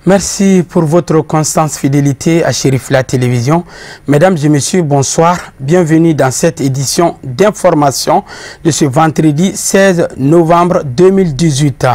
Merci pour votre constante fidélité à Chérif La Télévision. Mesdames et messieurs, bonsoir. Bienvenue dans cette édition d'information de ce vendredi 16 novembre 2018.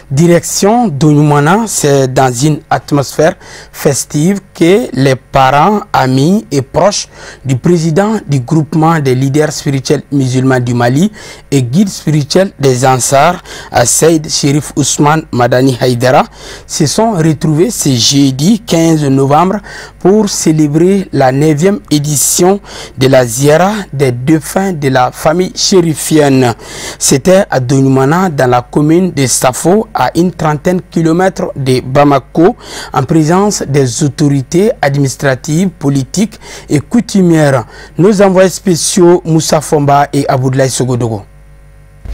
Direction d'Ounoumana, c'est dans une atmosphère festive que les parents, amis et proches du président du groupement des leaders spirituels musulmans du Mali et guide spirituel des Ansar, Saïd Chérif Ousmane Madani Haïdara, se sont retrouvés ce jeudi 15 novembre pour célébrer la 9e édition de la Ziara des défunts de la famille chérifienne. C'était à Dounoumana, dans la commune de Safo, à une trentaine de kilomètres de Bamako, en présence des autorités administratives, politiques et coutumières. Nos envoyés spéciaux Moussa Fomba et Abdoulaye Sogodogo.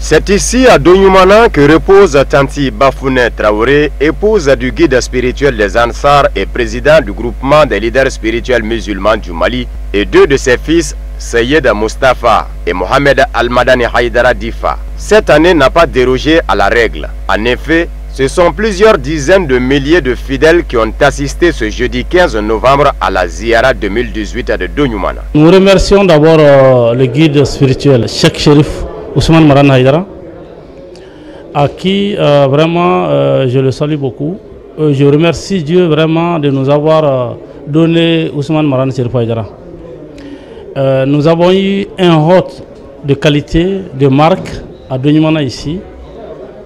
C'est ici à Dounoumana que repose Tanti Bafouné Traoré, épouse du guide spirituel des Ansar et président du groupement des leaders spirituels musulmans du Mali, et deux de ses fils, Seyed Mustafa et Mohamed Al-Madani Haïdara Difa. Cette année n'a pas dérogé à la règle. En effet, ce sont plusieurs dizaines de milliers de fidèles qui ont assisté ce jeudi 15 novembre à la Ziara 2018 de Dounoumana. Nous remercions d'abord le guide spirituel Cheikh Chérif Ousmane Madani Haïdara, à qui vraiment je le salue beaucoup. Je remercie Dieu vraiment de nous avoir donné Ousmane Madani Haïdara. Nous avons eu un hôte de qualité, de marque à Dounoumana ici.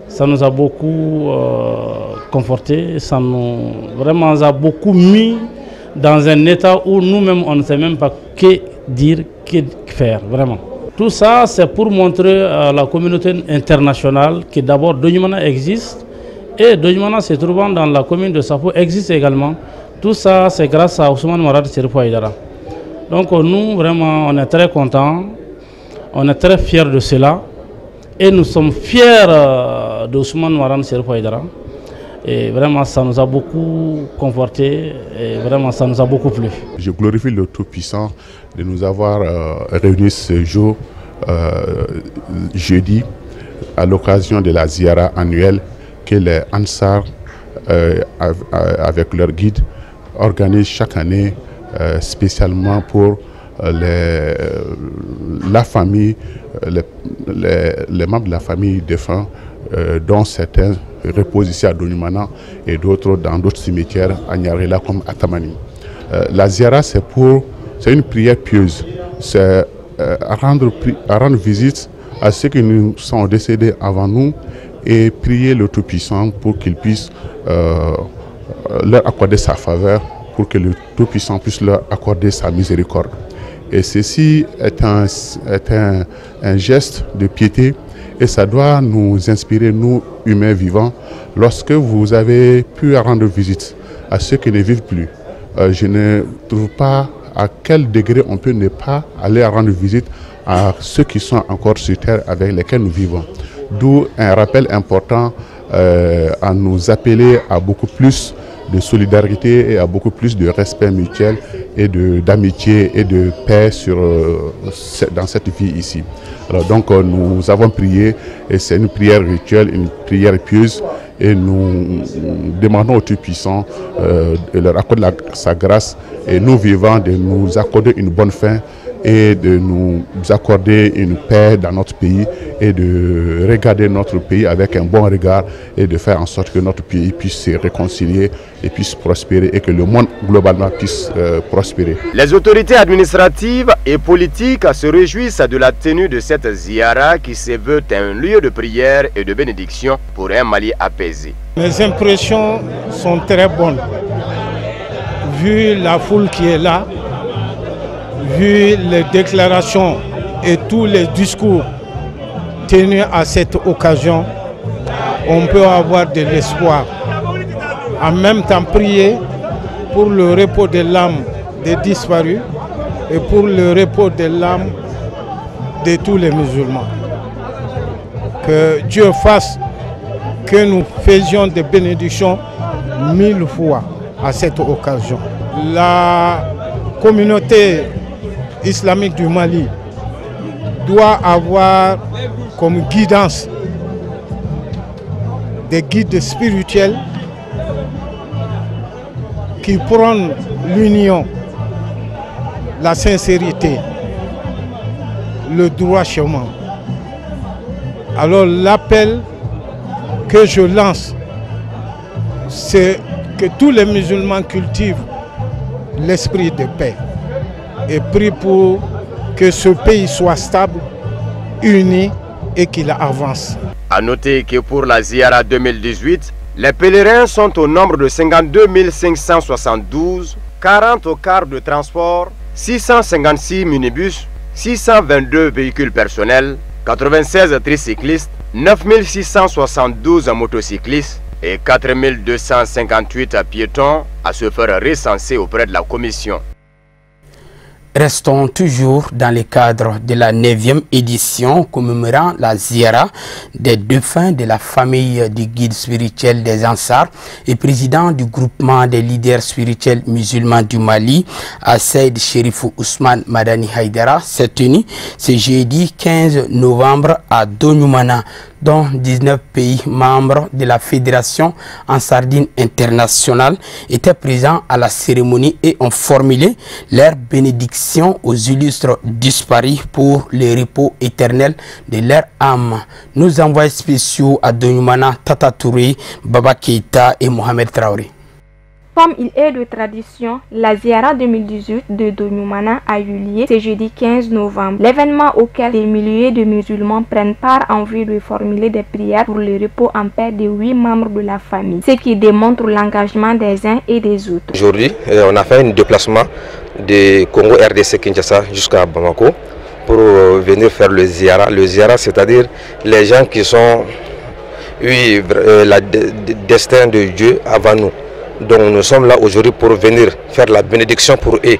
Ça nous a beaucoup conforté, ça nous vraiment a beaucoup mis dans un état où nous-mêmes on ne sait même pas que dire, que faire, vraiment. Tout ça, c'est pour montrer à la communauté internationale que d'abord Dounoumana existe et Dounoumana se trouvant dans la commune de Safo existe également. Tout ça, c'est grâce à Ousmane Madani Haïdara. Donc nous, vraiment, on est très contents, on est très fiers de cela et nous sommes fiers d'Ousmane Madani Haïdara. Et vraiment, ça nous a beaucoup conforté et vraiment, ça nous a beaucoup plu. Je glorifie le Tout-Puissant de nous avoir réunis ce jour, jeudi, à l'occasion de la Ziara annuelle que les Ansar, avec leur guide, organisent chaque année spécialement pour la famille, les membres de la famille défunts, dont certains reposent ici à Dounoumana et d'autres dans d'autres cimetières à Nyarela comme à Tamani. La Ziara, c'est une prière pieuse, c'est à rendre visite à ceux qui nous sont décédés avant nous et prier le Tout-Puissant pour qu'il puisse leur accorder sa faveur, pour que le Tout-Puissant puisse leur accorder sa miséricorde. Et ceci est un geste de piété et ça doit nous inspirer, nous humains vivants, lorsque vous avez pu rendre visite à ceux qui ne vivent plus. Je ne trouve pas à quel degré on peut ne pas aller rendre visite à ceux qui sont encore sur terre avec lesquels nous vivons. D'où un rappel important à nous appeler à beaucoup plus de solidarité et à beaucoup plus de respect mutuel et d'amitié et de paix dans cette vie ici. Alors donc nous avons prié et c'est une prière rituelle, une prière pieuse et nous demandons au Tout-Puissant de leur accorder sa grâce et nous vivants de nous accorder une bonne fin et de nous accorder une paix dans notre pays et de regarder notre pays avec un bon regard et de faire en sorte que notre pays puisse se réconcilier et puisse prospérer et que le monde globalement puisse prospérer. Les autorités administratives et politiques se réjouissent de la tenue de cette ziara qui se veut un lieu de prière et de bénédiction pour un Mali apaisé. Mes impressions sont très bonnes. Vu la foule qui est là, vu les déclarations et tous les discours tenus à cette occasion, on peut avoir de l'espoir. En même temps, prier pour le repos de l'âme des disparus et pour le repos de l'âme de tous les musulmans. Que Dieu fasse que nous faisions des bénédictions 1000 fois à cette occasion. La communauté islamique du Mali doit avoir comme guidance des guides spirituels qui prône l'union, la sincérité, le droit chemin. Alors l'appel que je lance, c'est que tous les musulmans cultivent l'esprit de paix et prient pour que ce pays soit stable, uni et qu'il avance. A noter que pour la Ziara 2018, les pèlerins sont au nombre de 52 572, 40 cars de transport, 656 minibus, 622 véhicules personnels, 96 tricyclistes, 9 672 motocyclistes et 4 258 piétons à se faire recenser auprès de la commission. Restons toujours dans le cadre de la 9e édition commémorant la Ziara des défunts de la famille du guide spirituel des Ansar et président du groupement des leaders spirituels musulmans du Mali, Seyd Cherif Ousmane Madani Haïdara, s'est tenu ce jeudi 15 novembre à Donyumana, dont 19 pays membres de la Fédération Ansardine internationale étaient présents à la cérémonie et ont formulé leur bénédiction aux illustres disparus pour le repos éternel de leur âme. Nos envoyés spéciaux à Donyumana, Tata Touré, Baba Keïta et Mohamed Traoré. Comme il est de tradition, la Ziara 2018 de Donyumana a eu lieu ce jeudi 15 novembre. L'événement auquel des milliers de musulmans prennent part en vue de formuler des prières pour le repos en paix de 8 membres de la famille, ce qui démontre l'engagement des uns et des autres. Aujourd'hui, on a fait un déplacement de Congo RDC Kinshasa jusqu'à Bamako pour venir faire le Ziara. Le Ziara, c'est-à-dire les gens qui sont le destin de Dieu avant nous. Donc nous sommes là aujourd'hui pour venir faire la bénédiction pour eux.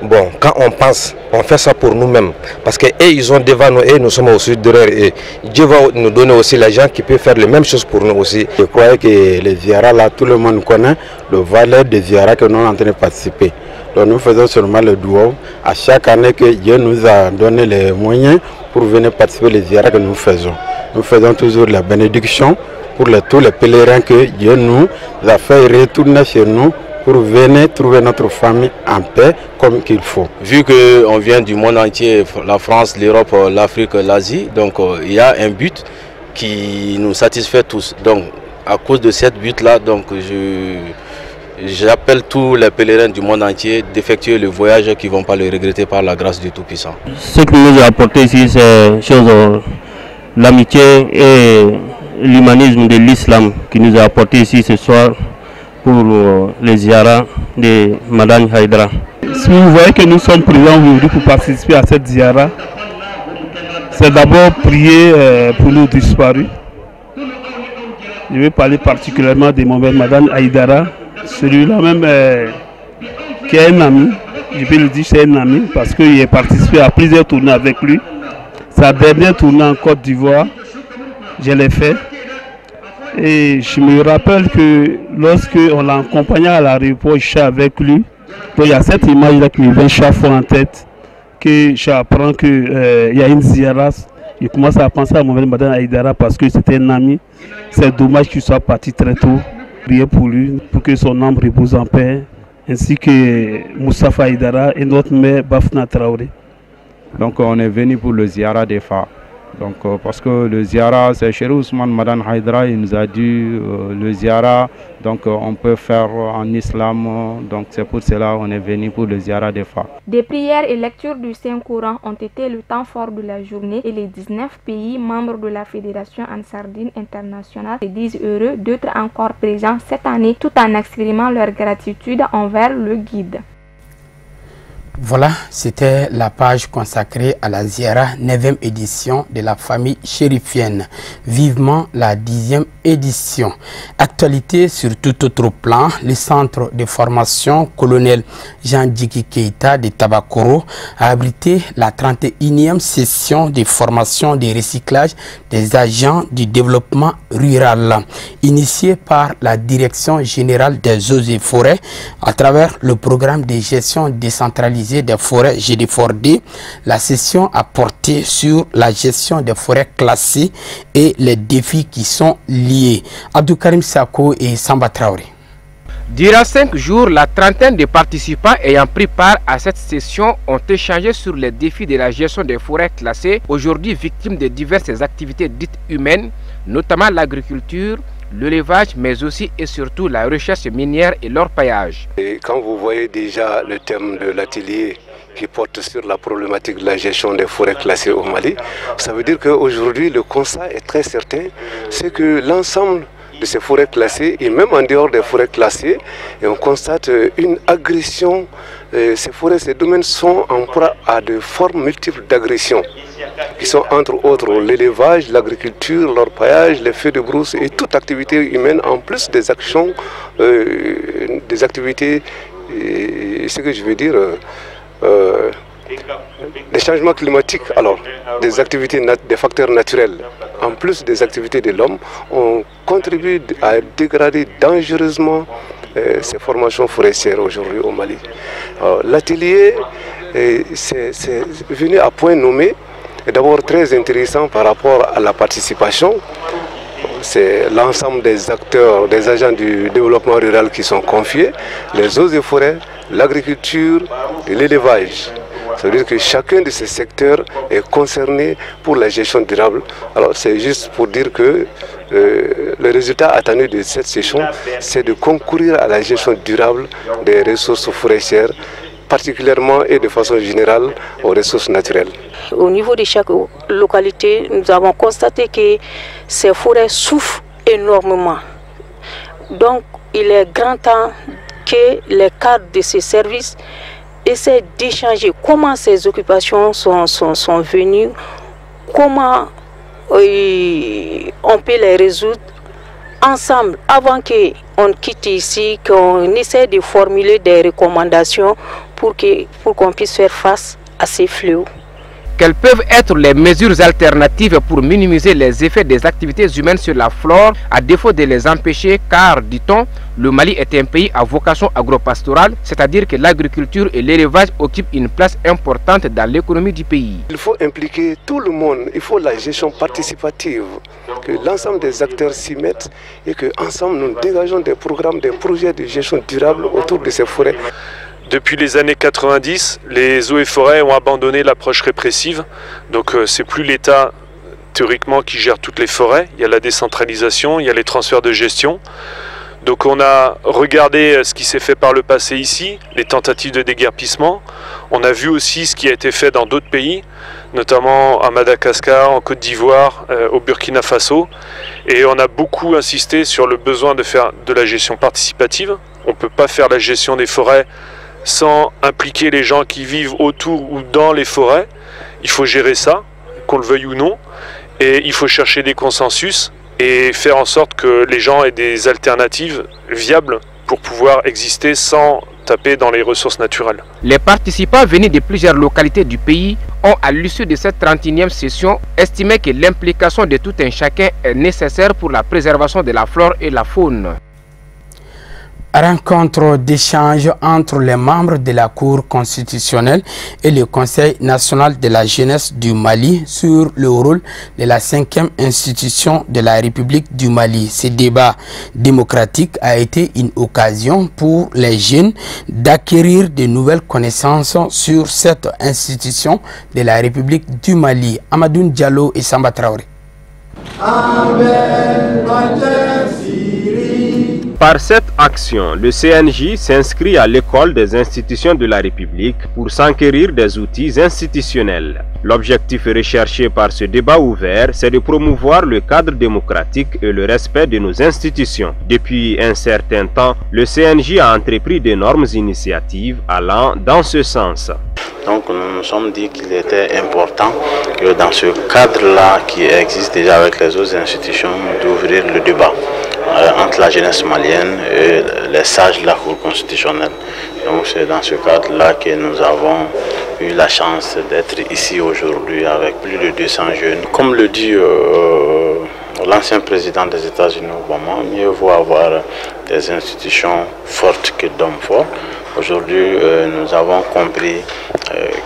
Bon, quand on pense, on fait ça pour nous-mêmes. Parce qu'eux, ils ont devant nous et nous sommes aussi derrière eux. Dieu va nous donner aussi les gens qui peuvent faire les mêmes choses pour nous aussi. Je crois que les Ziara, là, tout le monde connaît le valeur des Ziara que nous sommes en train de participer. Donc nous faisons seulement le duo. À chaque année que Dieu nous a donné les moyens pour venir participer les Ziara que nous faisons. Nous faisons toujours la bénédiction pour tous les pèlerins que Dieu nous a fait retourner chez nous pour venir trouver notre famille en paix comme qu'il faut. Vu qu'on vient du monde entier, la France, l'Europe, l'Afrique, l'Asie, donc il y a un but qui nous satisfait tous. Donc à cause de cette but-là, donc j'appelle tous les pèlerins du monde entier d'effectuer le voyage qui ne vont pas le regretter par la grâce du Tout-Puissant. Ce qui nous a apporté ici, c'est l'amitié et l'humanisme de l'islam qui nous a apporté ici ce soir pour les ziyaras de Madani Haïdara. Si vous voyez que nous sommes présents aujourd'hui pour participer à cette ziyara, c'est d'abord prier pour nos disparus. Je vais parler particulièrement de mon père Madani Haïdara, celui-là même qui est un ami. Je peux le dire, c'est un ami parce qu'il a participé à plusieurs tournées avec lui. Sa dernière tournée en Côte d'Ivoire, je l'ai fait. Et je me rappelle que lorsque on l'a accompagné à l'aéroport, je suis avec lui. Donc il y a cette image-là qui me vient chaque fois en tête, que j'apprends qu'il y a une ziara. Je commence à penser à mon père Madani Haïdara parce que c'était un ami. C'est dommage qu'il soit parti très tôt. Prier pour lui, pour que son âme repose en paix, ainsi que Moustapha Haïdara et notre mère Bafna Traoré. Donc on est venu pour le ziara des Fa. Donc parce que le ziara, c'est Cherif Ousmane Madani Haïdara, il nous a dit le ziara, donc on peut faire en islam, donc c'est pour cela qu'on est venu pour le ziara des Fa. Des prières et lectures du Saint-Coran ont été le temps fort de la journée et les 19 pays membres de la Fédération Ansardine internationale se disent heureux d'être encore présents cette année tout en exprimant leur gratitude envers le guide. Voilà, c'était la page consacrée à la Ziara 9e édition de la famille chérifienne. Vivement la 10e édition. Actualité sur tout autre plan, le centre de formation colonel Jean-Djiki Keïta de Tabakoro a abrité la 31e session de formation de recyclage des agents du développement rural, initiée par la Direction générale des eaux et forêts à travers le programme de gestion décentralisée des forêts GDFORD. La session a porté sur la gestion des forêts classées et les défis qui sont liés. Abdou Karim Sako et Samba Traoré. Durant 5 jours, la trentaine de participants ayant pris part à cette session ont échangé sur les défis de la gestion des forêts classées, aujourd'hui victimes de diverses activités dites humaines, notamment l'agriculture, l'élevage, mais aussi et surtout la recherche minière et l'orpaillage. Et quand vous voyez déjà le thème de l'atelier qui porte sur la problématique de la gestion des forêts classées au Mali, ça veut dire qu'aujourd'hui le constat est très certain, c'est que l'ensemble de ces forêts classées et même en dehors des forêts classées, et on constate une agression. Ces forêts, ces domaines sont en proie à de formes multiples d'agressions qui sont entre autres l'élevage, l'agriculture, l'orpaillage, les feux de brousse et toute activité humaine en plus des actions, des activités, ce que je veux dire, des changements climatiques, alors des activités, des facteurs naturels, en plus des activités de l'homme, ont contribué à dégrader dangereusement ces formations forestières aujourd'hui au Mali. L'atelier c'est venu à point nommé, d'abord très intéressant par rapport à la participation. C'est l'ensemble des acteurs, des agents du développement rural qui sont confiés, les eaux et forêts, l'agriculture et l'élevage. Ça veut dire que chacun de ces secteurs est concerné pour la gestion durable. Alors c'est juste pour dire que le résultat attendu de cette session, c'est de concourir à la gestion durable des ressources forestières, particulièrement et de façon générale aux ressources naturelles. Au niveau de chaque localité, nous avons constaté que ces forêts souffrent énormément. Donc il est grand temps que les cadres de ces services essaient d'échanger comment ces occupations sont venues, comment on peut les résoudre ensemble avant qu'on quitte ici, qu'on essaie de formuler des recommandations pour qu'on puisse faire face à ces fléaux. Quelles peuvent être les mesures alternatives pour minimiser les effets des activités humaines sur la flore, à défaut de les empêcher, car, dit-on, le Mali est un pays à vocation agropastorale, c'est-à-dire que l'agriculture et l'élevage occupent une place importante dans l'économie du pays. Il faut impliquer tout le monde, il faut la gestion participative, que l'ensemble des acteurs s'y mettent et qu'ensemble nous dégageons des programmes, des projets de gestion durable autour de ces forêts. Depuis les années 90, les eaux et forêts ont abandonné l'approche répressive. Donc c'est plus l'État théoriquement qui gère toutes les forêts. Il y a la décentralisation, il y a les transferts de gestion. Donc on a regardé ce qui s'est fait par le passé ici, les tentatives de déguerpissement. On a vu aussi ce qui a été fait dans d'autres pays, notamment à Madagascar, en Côte d'Ivoire, au Burkina Faso. Et on a beaucoup insisté sur le besoin de faire de la gestion participative. On ne peut pas faire la gestion des forêts sans impliquer les gens qui vivent autour ou dans les forêts. Il faut gérer ça, qu'on le veuille ou non, et il faut chercher des consensus et faire en sorte que les gens aient des alternatives viables pour pouvoir exister sans taper dans les ressources naturelles. Les participants venus de plusieurs localités du pays ont, à l'issue de cette 31e session, estimé que l'implication de tout un chacun est nécessaire pour la préservation de la flore et la faune. Rencontre d'échange entre les membres de la Cour constitutionnelle et le Conseil national de la jeunesse du Mali sur le rôle de la 5e institution de la République du Mali. Ce débat démocratique a été une occasion pour les jeunes d'acquérir de nouvelles connaissances sur cette institution de la République du Mali. Amadoun Diallo et Samba Traoré. Par cette action, le CNJ s'inscrit à l'école des institutions de la République pour s'enquérir des outils institutionnels. L'objectif recherché par ce débat ouvert, c'est de promouvoir le cadre démocratique et le respect de nos institutions. Depuis un certain temps, le CNJ a entrepris d'énormes initiatives allant dans ce sens. Donc nous nous sommes dit qu'il était important que dans ce cadre-là qui existe déjà avec les autres institutions, d'ouvrir le débat entre la jeunesse malienne et les sages de la Cour constitutionnelle. Donc c'est dans ce cadre-là que nous avons eu la chance d'être ici aujourd'hui avec plus de 200 jeunes. Comme le dit l'ancien président des États-Unis, Obama, mieux vaut avoir des institutions fortes que d'hommes forts. Aujourd'hui, nous avons compris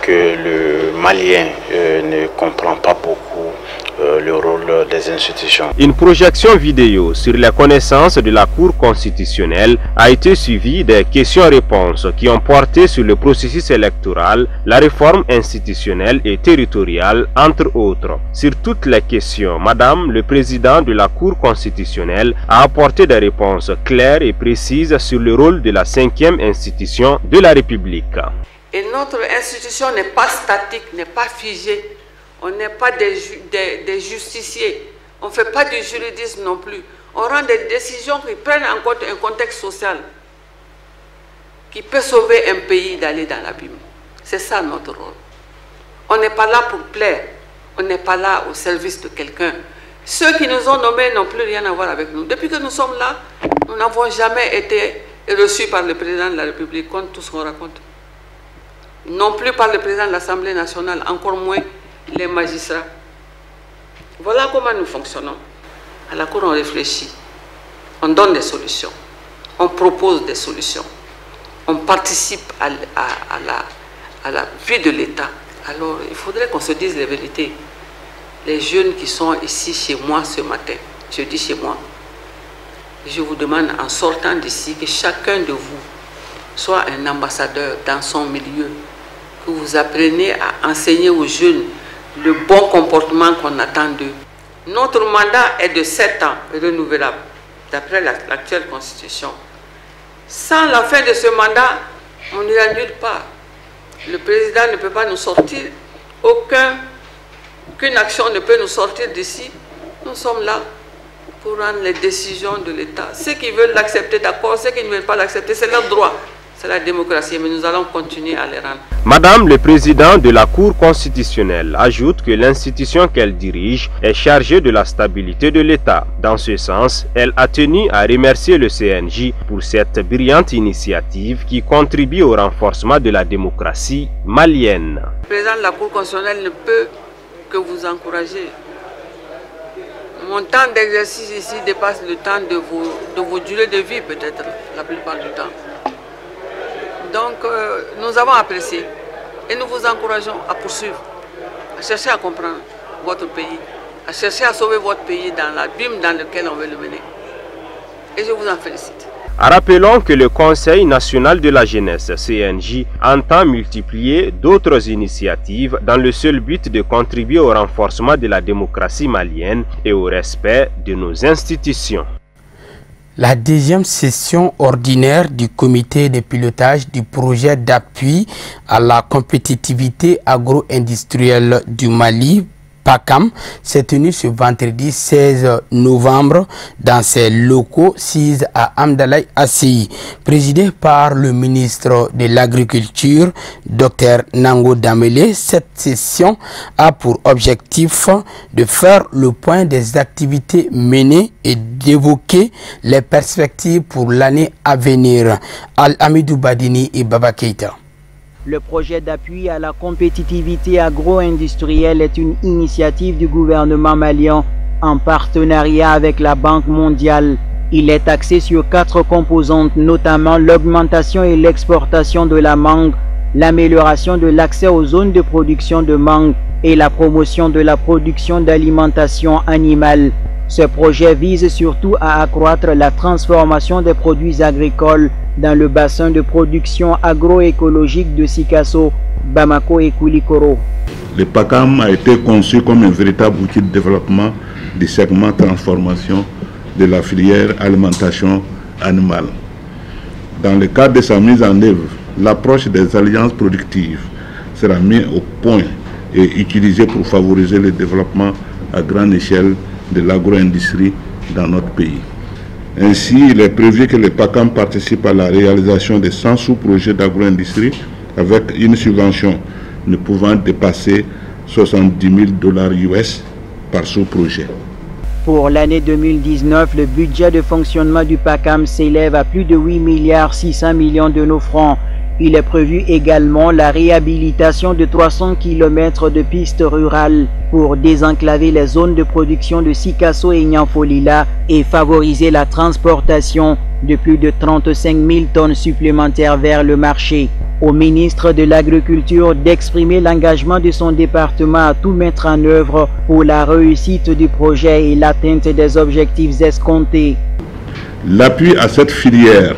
que le Malien ne comprend pas beaucoup le rôle des institutions. Une projection vidéo sur les connaissances de la Cour constitutionnelle a été suivie des questions-réponses qui ont porté sur le processus électoral, la réforme institutionnelle et territoriale, entre autres. Sur toutes les questions, Madame le Président de la Cour constitutionnelle a apporté des réponses claires et précises sur le rôle de la 5e institution de la République. Et notre institution n'est pas statique, n'est pas figée. On n'est pas des justiciers. On ne fait pas du juridisme non plus. On rend des décisions qui prennent en compte un contexte social qui peut sauver un pays d'aller dans l'abîme. C'est ça notre rôle. On n'est pas là pour plaire. On n'est pas là au service de quelqu'un. Ceux qui nous ont nommés n'ont plus rien à voir avec nous. Depuis que nous sommes là, nous n'avons jamais été reçus par le président de la République, comme tout ce qu'on raconte. Non plus par le président de l'Assemblée nationale, encore moins les magistrats. Voilà comment nous fonctionnons. À la Cour, on réfléchit, on donne des solutions, on propose des solutions, on participe à la vie de l'État. Alors, il faudrait qu'on se dise les vérités. Les jeunes qui sont ici chez moi ce matin, je dis chez moi, je vous demande en sortant d'ici que chacun de vous soit un ambassadeur dans son milieu, que vous appreniez à enseigner aux jeunes le bon comportement qu'on attend d'eux. Notre mandat est de 7 ans renouvelable, d'après l'actuelle constitution. Sans la fin de ce mandat, on n'ira nulle part. Le président ne peut pas nous sortir, aucune action ne peut nous sortir d'ici. Nous sommes là pour rendre les décisions de l'État. Ceux qui veulent l'accepter, d'accord, ceux qui ne veulent pas l'accepter, c'est leur droit. C'est la démocratie, mais nous allons continuer à les rendre. Madame le Président de la Cour constitutionnelle ajoute que l'institution qu'elle dirige est chargée de la stabilité de l'État. Dans ce sens, elle a tenu à remercier le CNJ pour cette brillante initiative qui contribue au renforcement de la démocratie malienne. Le Président de la Cour constitutionnelle ne peut que vous encourager. Mon temps d'exercice ici dépasse le temps de vos durées de vie, peut-être, la plupart du temps. Donc, nous avons apprécié et nous vous encourageons à poursuivre, à chercher à comprendre votre pays, à chercher à sauver votre pays dans l'abîme dans lequel on veut le mener. Et je vous en félicite. Rappelons que le Conseil national de la jeunesse, CNJ, entend multiplier d'autres initiatives dans le seul but de contribuer au renforcement de la démocratie malienne et au respect de nos institutions. La deuxième session ordinaire du comité de pilotage du projet d'appui à la compétitivité agro-industrielle du Mali, PACAM, s'est tenue ce vendredi 16 novembre dans ses locaux 6 à Amdalaï Assi, présidé par le ministre de l'Agriculture, Dr Nango Damele. Cette session a pour objectif de faire le point des activités menées et d'évoquer les perspectives pour l'année à venir. Al-Amidou Badini et Baba Keita. Le projet d'appui à la compétitivité agro-industrielle est une initiative du gouvernement malien en partenariat avec la Banque mondiale. Il est axé sur 4 composantes, notamment l'augmentation et l'exportation de la mangue, l'amélioration de l'accès aux zones de production de mangue et la promotion de la production d'alimentation animale. Ce projet vise surtout à accroître la transformation des produits agricoles dans le bassin de production agroécologique de Sikasso, Bamako et Koulikoro. Le PACAM a été conçu comme un véritable outil de développement du segment transformation de la filière alimentation animale. Dans le cadre de sa mise en œuvre, l'approche des alliances productives sera mise au point et utilisée pour favoriser le développement à grande échelle de l'agro-industrie dans notre pays. Ainsi, il est prévu que le PACAM participe à la réalisation de 100 sous-projets d'agro-industrie avec une subvention ne pouvant dépasser $70 000 par sous-projet. Pour l'année 2019, le budget de fonctionnement du PACAM s'élève à plus de 8,6 milliards de nos francs. Il est prévu également la réhabilitation de 300 km de pistes rurales pour désenclaver les zones de production de Sikasso et Nyanfolila et favoriser la transportation de plus de 35 000 tonnes supplémentaires vers le marché. au ministre de l'Agriculture d'exprimer l'engagement de son département à tout mettre en œuvre pour la réussite du projet et l'atteinte des objectifs escomptés. L'appui à cette filière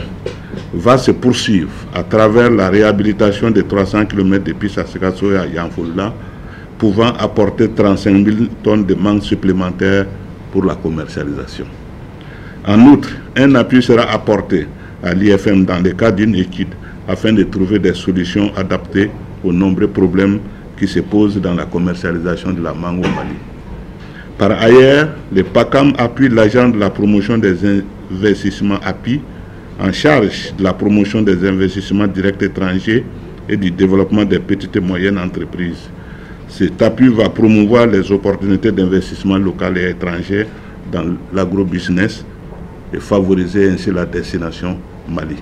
va se poursuivre à travers la réhabilitation des 300 km de pistes à Sekasso et à Yanfoula, pouvant apporter 35 000 tonnes de mangue supplémentaires pour la commercialisation. En outre, un appui sera apporté à l'IFM dans le cadre d'une étude afin de trouver des solutions adaptées aux nombreux problèmes qui se posent dans la commercialisation de la mangue au Mali. Par ailleurs, le PACAM appuie l'agent de la promotion des investissements API en charge de la promotion des investissements directs étrangers et du développement des petites et moyennes entreprises. Cet appui va promouvoir les opportunités d'investissement local et étranger dans l'agrobusiness et favoriser ainsi la destination Mali.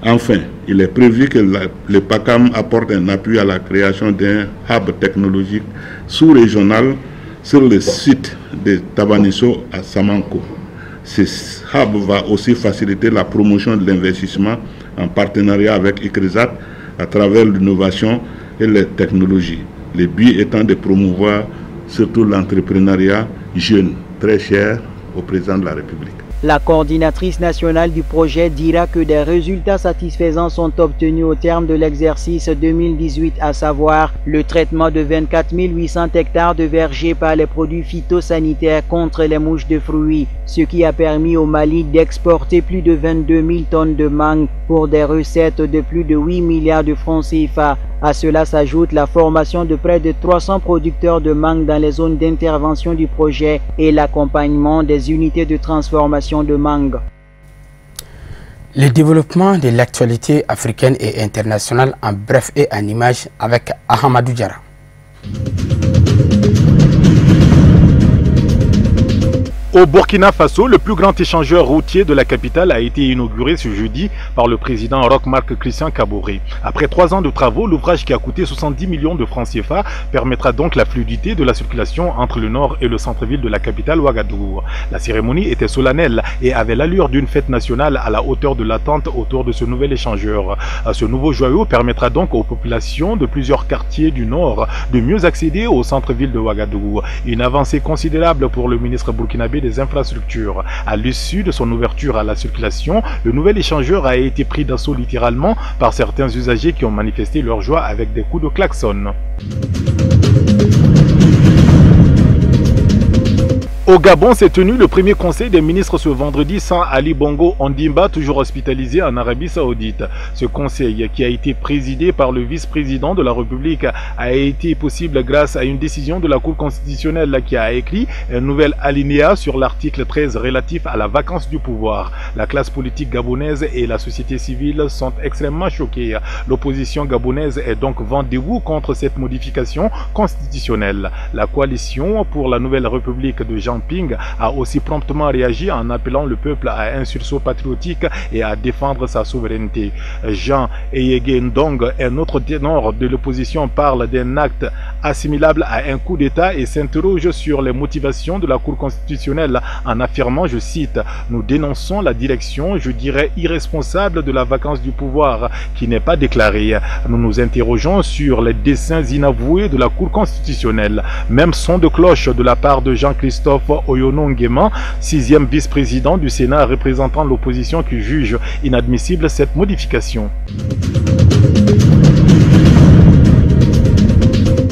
Enfin, il est prévu que le PACAM apporte un appui à la création d'un hub technologique sous-régional sur le site de Tabanisso à Samanko. Ce hub va aussi faciliter la promotion de l'investissement en partenariat avec ICRISAT à travers l'innovation et les technologies. Le but étant de promouvoir surtout l'entrepreneuriat jeune, très cher au président de la République. La coordinatrice nationale du projet dira que des résultats satisfaisants sont obtenus au terme de l'exercice 2018, à savoir le traitement de 24 800 hectares de vergers par les produits phytosanitaires contre les mouches de fruits, ce qui a permis au Mali d'exporter plus de 22 000 tonnes de mangue pour des recettes de plus de 8 milliards de francs CFA. À cela s'ajoute la formation de près de 300 producteurs de mangue dans les zones d'intervention du projet et l'accompagnement des unités de transformation de mangue. Le développement de l'actualité africaine et internationale en bref et en images avec Ahmadou Diarra. Au Burkina Faso, le plus grand échangeur routier de la capitale a été inauguré ce jeudi par le président Roch-Marc Christian Kaboré. Après 3 ans de travaux, l'ouvrage qui a coûté 70 millions de francs CFA permettra donc la fluidité de la circulation entre le nord et le centre-ville de la capitale Ouagadougou. La cérémonie était solennelle et avait l'allure d'une fête nationale à la hauteur de l'attente autour de ce nouvel échangeur. Ce nouveau joyau permettra donc aux populations de plusieurs quartiers du nord de mieux accéder au centre-ville de Ouagadougou. Une avancée considérable pour le ministre burkinabé des infrastructures. À l'issue de son ouverture à la circulation, le nouvel échangeur a été pris d'assaut littéralement par certains usagers qui ont manifesté leur joie avec des coups de klaxon. Au Gabon s'est tenu le premier conseil des ministres ce vendredi sans Ali Bongo Ondimba, toujours hospitalisé en Arabie Saoudite. Ce conseil, qui a été présidé par le vice-président de la République, a été possible grâce à une décision de la Cour constitutionnelle qui a écrit un nouvel alinéa sur l'article 13 relatif à la vacance du pouvoir. La classe politique gabonaise et la société civile sont extrêmement choquées. L'opposition gabonaise est donc vent debout contre cette modification constitutionnelle. La coalition pour la nouvelle République de Jean Ping a aussi promptement réagi en appelant le peuple à un sursaut patriotique et à défendre sa souveraineté. Jean Eyege Ndong, un autre ténor de l'opposition, parle d'un acte assimilable à un coup d'État et s'interroge sur les motivations de la Cour constitutionnelle en affirmant, je cite, « Nous dénonçons la direction, je dirais irresponsable de la vacance du pouvoir qui n'est pas déclarée. Nous nous interrogeons sur les desseins inavoués de la Cour constitutionnelle. » Même son de cloche de la part de Jean-Christophe Oyono Nguema, 6e vice-président du Sénat représentant l'opposition, qui juge inadmissible cette modification.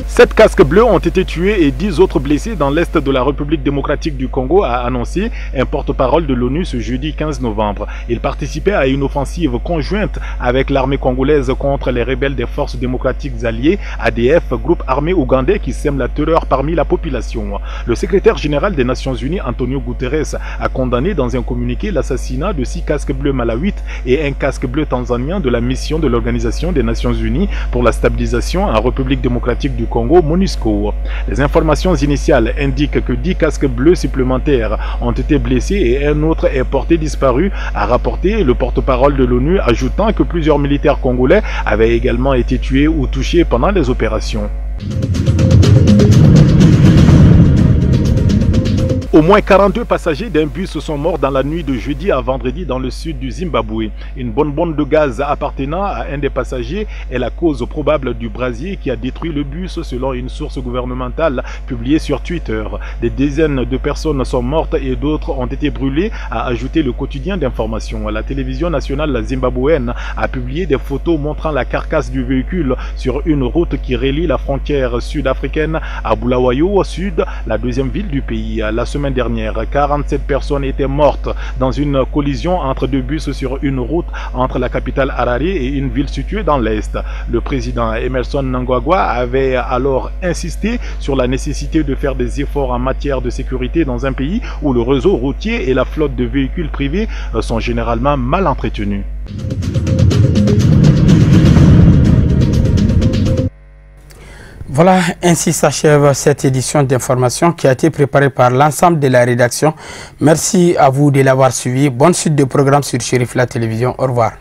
7 casques bleus ont été tués et 10 autres blessés dans l'est de la République démocratique du Congo, a annoncé un porte-parole de l'ONU ce jeudi 15 novembre. Il participait à une offensive conjointe avec l'armée congolaise contre les rebelles des forces démocratiques alliées, ADF, groupe armé ougandais qui sème la terreur parmi la population. Le secrétaire général des Nations Unies, Antonio Guterres, a condamné dans un communiqué l'assassinat de 6 casques bleus malawites et un casque bleu tanzanien de la mission de l'Organisation des Nations Unies pour la stabilisation en République démocratique du Congo, MONUSCO. Les informations initiales indiquent que 10 casques bleus supplémentaires ont été blessés et un autre est porté disparu, a rapporté le porte-parole de l'ONU, ajoutant que plusieurs militaires congolais avaient également été tués ou touchés pendant les opérations. Au moins 42 passagers d'un bus sont morts dans la nuit de jeudi à vendredi dans le sud du Zimbabwe. Une bonne bombe de gaz appartenant à un des passagers est la cause probable du brasier qui a détruit le bus selon une source gouvernementale publiée sur Twitter. Des dizaines de personnes sont mortes et d'autres ont été brûlées, a ajouté le quotidien d'information. La télévision nationale zimbabwéenne a publié des photos montrant la carcasse du véhicule sur une route qui relie la frontière sud-africaine à Bulawayo au sud, la deuxième ville du pays. La semaine dernière, 47 personnes étaient mortes dans une collision entre deux bus sur une route entre la capitale Harare et une ville située dans l'est. Le président Emmerson Mnangagwa avait alors insisté sur la nécessité de faire des efforts en matière de sécurité dans un pays où le réseau routier et la flotte de véhicules privés sont généralement mal entretenus. Voilà, ainsi s'achève cette édition d'information qui a été préparée par l'ensemble de la rédaction. Merci à vous de l'avoir suivi. Bonne suite de programme sur Chérif La Télévision. Au revoir.